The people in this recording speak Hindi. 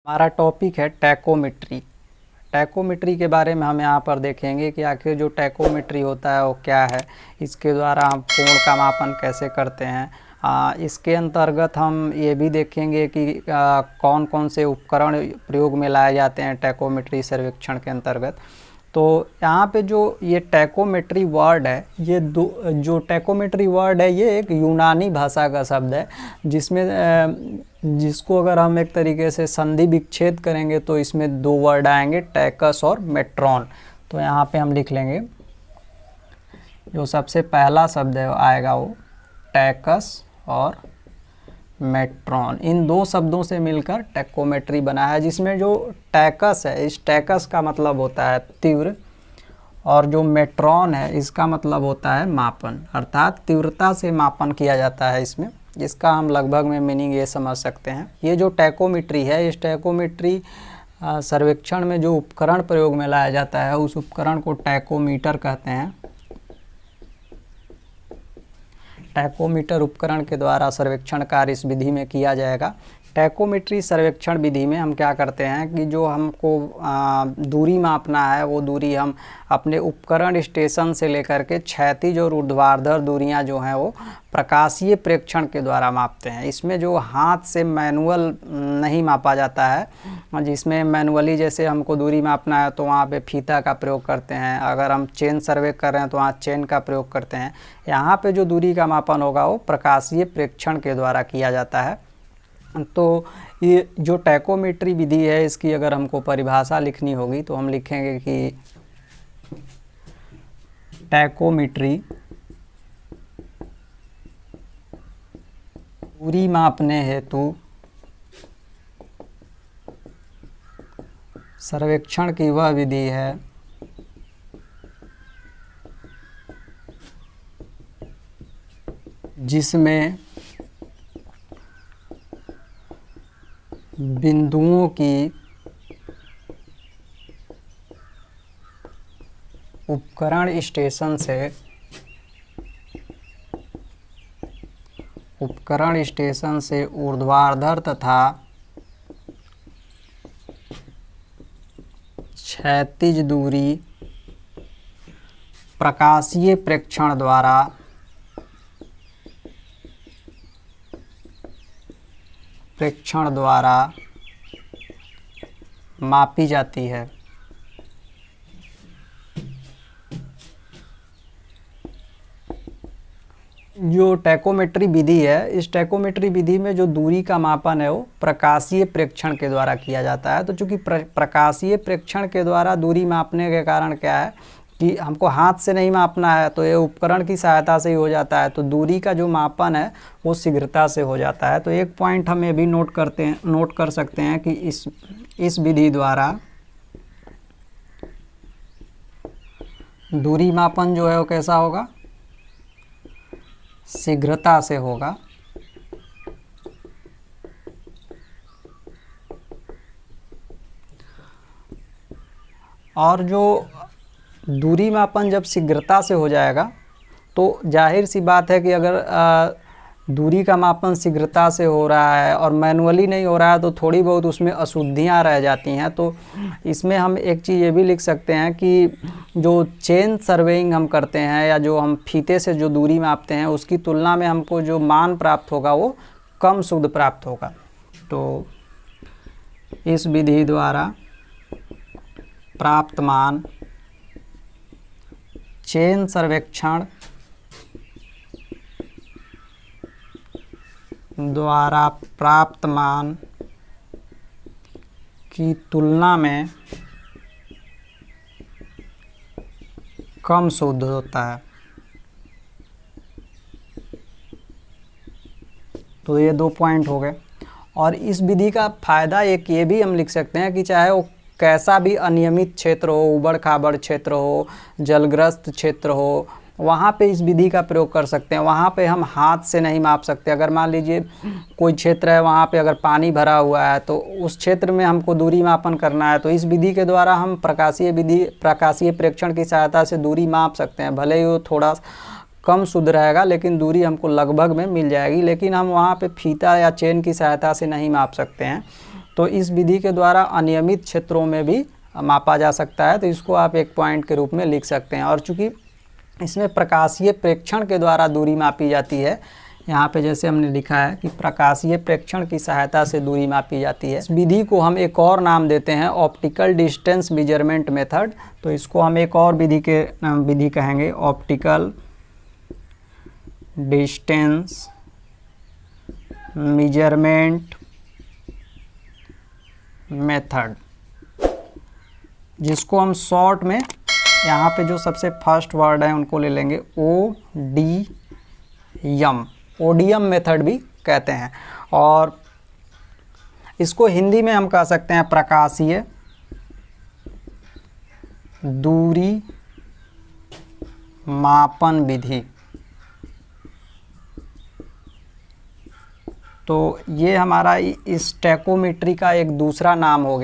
हमारा टॉपिक है टैकोमेट्री। टैकोमेट्री के बारे में हम यहाँ पर देखेंगे कि आखिर जो टैकोमेट्री होता है वो क्या है, इसके द्वारा हम कोण का मापन कैसे करते हैं। इसके अंतर्गत हम ये भी देखेंगे कि कौन कौन से उपकरण प्रयोग में लाए जाते हैं टैकोमेट्री सर्वेक्षण के अंतर्गत। तो यहाँ पे जो ये टैकोमेट्री वर्ड है, ये जो टैकोमेट्री वर्ड है ये एक यूनानी भाषा का शब्द है, जिसको अगर हम एक तरीके से संधि विच्छेद करेंगे तो इसमें दो वर्ड आएंगे, टैकस और मेट्रॉन। तो यहाँ पे हम लिख लेंगे, जो सबसे पहला शब्द है आएगा वो टैकस और मेट्रॉन। इन दो शब्दों से मिलकर टैकोमेट्री बना है, जिसमें जो टैकस है, इस टैकस का मतलब होता है तीव्र, और जो मेट्रॉन है इसका मतलब होता है मापन, अर्थात तीव्रता से मापन किया जाता है इसमें। इसका हम लगभग में मीनिंग ये समझ सकते हैं। ये जो टैकोमेट्री है, इस टैकोमेट्री सर्वेक्षण में जो उपकरण प्रयोग में लाया जाता है उस उपकरण को टैकोमीटर कहते हैं। टैकोमीटर उपकरण के द्वारा सर्वेक्षण कार्य इस विधि में किया जाएगा। टैकोमेट्री सर्वेक्षण विधि में हम क्या करते हैं कि जो हमको दूरी मापना है वो दूरी हम अपने उपकरण स्टेशन से लेकर के क्षैतिज और ऊर्ध्वाधर दूरियां जो हैं वो प्रकाशीय प्रेक्षण के द्वारा मापते हैं। इसमें जो हाथ से मैनुअल नहीं मापा जाता है, जिसमें मैनुअली जैसे हमको दूरी मापना है तो वहाँ पे फीता का प्रयोग करते हैं, अगर हम चेन सर्वे कर रहे हैं तो वहाँ चेन का प्रयोग करते हैं। यहाँ पे जो दूरी का मापन होगा वो प्रकाशीय प्रेक्षण के द्वारा किया जाता है। तो ये जो टैकोमेट्री विधि है, इसकी अगर हमको परिभाषा लिखनी होगी तो हम लिखेंगे कि टैकोमेट्री दूरी मापने हेतु सर्वेक्षण की वह विधि है जिसमें बिंदुओं की उपकरण स्टेशन से ऊर्ध्वाधर तथा क्षैतिज दूरी प्रकाशीय प्रेक्षण द्वारा मापी जाती है। जो टैकोमेट्री विधि है, इस टैकोमेट्री विधि में जो दूरी का मापन है वो प्रकाशीय प्रेक्षण के द्वारा किया जाता है। तो चूंकि प्रकाशीय प्रेक्षण के द्वारा दूरी मापने के कारण क्या है कि हमको हाथ से नहीं मापना है, तो ये उपकरण की सहायता से ही हो जाता है, तो दूरी का जो मापन है वो शीघ्रता से हो जाता है। तो एक पॉइंट हम ये भी नोट कर सकते हैं कि इस विधि द्वारा दूरी मापन जो है वो कैसा होगा, शीघ्रता से होगा। और जो दूरी मापन जब शीघ्रता से हो जाएगा तो जाहिर सी बात है कि अगर दूरी का मापन शीघ्रता से हो रहा है और मैनुअली नहीं हो रहा है तो थोड़ी बहुत उसमें अशुद्धियां रह जाती हैं। तो इसमें हम एक चीज़ ये भी लिख सकते हैं कि जो चेन सर्वेइंग हम करते हैं या जो हम फीते से जो दूरी मापते हैं उसकी तुलना में हमको जो मान प्राप्त होगा वो कम शुद्ध प्राप्त होगा। तो इस विधि द्वारा प्राप्त मान चेन सर्वेक्षण द्वारा प्राप्त मान की तुलना में कम शुद्ध होता है। तो ये दो पॉइंट हो गए। और इस विधि का फायदा एक ये भी हम लिख सकते हैं कि चाहे वो कैसा भी अनियमित क्षेत्र हो, उबड़ खाबड़ क्षेत्र हो, जलग्रस्त क्षेत्र हो, वहाँ पे इस विधि का प्रयोग कर सकते हैं। वहाँ पे हम हाथ से नहीं माप सकते। अगर मान लीजिए कोई क्षेत्र है, वहाँ पे अगर पानी भरा हुआ है तो उस क्षेत्र में हमको दूरी मापन करना है, तो इस विधि के द्वारा हम प्रकाशीय प्रेक्षण की सहायता से दूरी माप सकते हैं। भले ही वो थोड़ा कम शुद्ध रहेगा लेकिन दूरी हमको लगभग में मिल जाएगी, लेकिन हम वहाँ पे फीता या चेन की सहायता से नहीं माप सकते हैं। तो इस विधि के द्वारा अनियमित क्षेत्रों में भी मापा जा सकता है, तो इसको आप एक पॉइंट के रूप में लिख सकते हैं। और चूंकि इसमें प्रकाशीय प्रेक्षण के द्वारा दूरी मापी जाती है, यहाँ पे जैसे हमने लिखा है कि प्रकाशीय प्रेक्षण की सहायता से दूरी मापी जाती है। इस विधि को हम एक और नाम देते हैं ऑप्टिकल डिस्टेंस मेजरमेंट मेथड। तो इसको हम एक और विधि कहेंगे ऑप्टिकल डिस्टेंस मेजरमेंट मेथड, जिसको हम शॉर्ट में यहाँ पे जो सबसे फर्स्ट वर्ड है उनको ले लेंगे ओडीएम, ओडीएम मेथड भी कहते हैं। और इसको हिंदी में हम कह सकते हैं प्रकाशीय दूरी मापन विधि। तो ये हमारा इस टैकोमेट्री का एक दूसरा नाम हो गया।